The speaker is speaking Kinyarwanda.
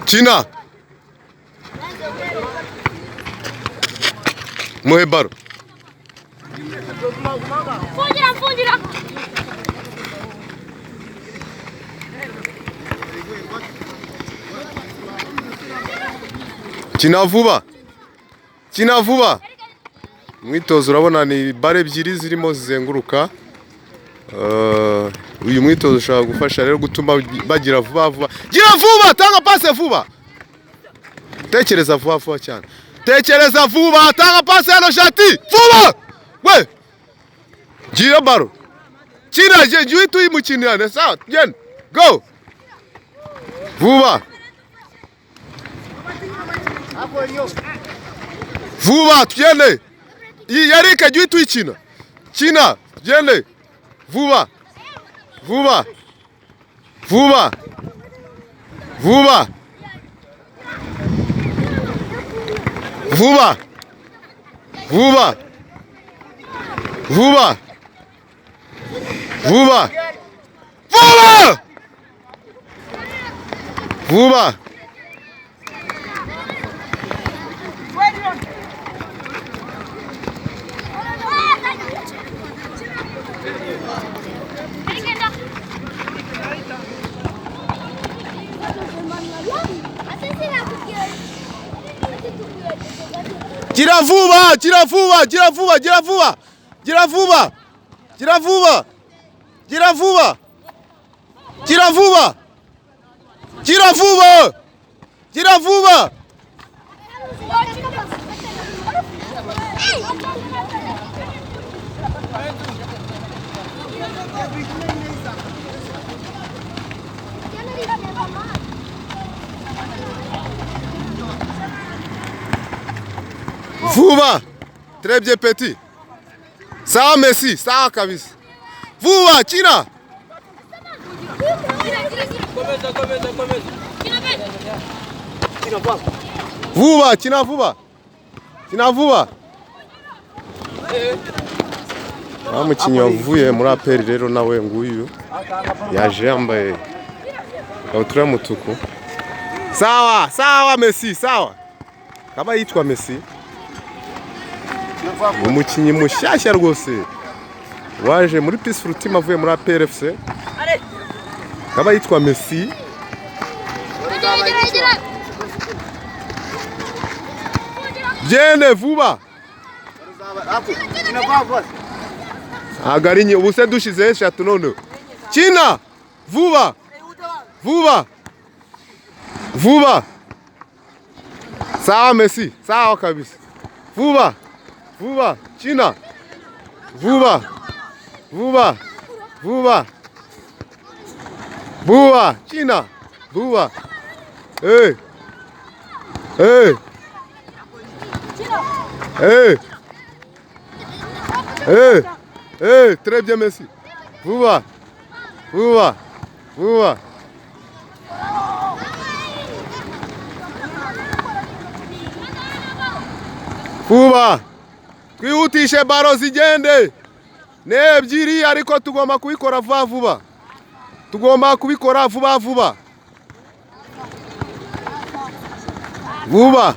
Kina. Muhe baro. Fungira. Kina vuba. Mwitozo urabona ni bare ebyiri zirimo zizenguruka. Uyu mwitozo ushobora gufasha rero gutuma bagira vuba. Gira vuba, tanga pase vuba. Tekereza vuba cyane. Tekereza vuba, tanga pase hano Shati. Vuba! We! Gira baro. Kina je uhita uyimukinira sawa. Genda. Go. Vuba. Vuba, tugende. Yarika juu tuyikina. Kina, tugende. Vuba. Vuba. Gira vuba. Vuba. Très bien petit. Sawa Messi, sawa kabisa. Vuba, Kina. Kina vuba. Umukinnyi wavuye muri aperi rero nawe nguyu yaje yambaye ikabutura y'umutuku. Sawa Messi, sawa. Kaba yitwa Messi. Umukinnyi mushyashya rwose waje muri Peaceful Team avuye muri APRFC. Kaba yitwa Messi. Jene vuba. Agarinye ubuse dushize eshatu none. Kina vuba. Sawa Messi, sawa kabisa. Vuba. Kina. Vuba. Kina. Vuba. Très bien Messi. Vuba. Twihutishe baro zigende. Ne ebyiri ariko tugomba kubikora vuba. Vuba.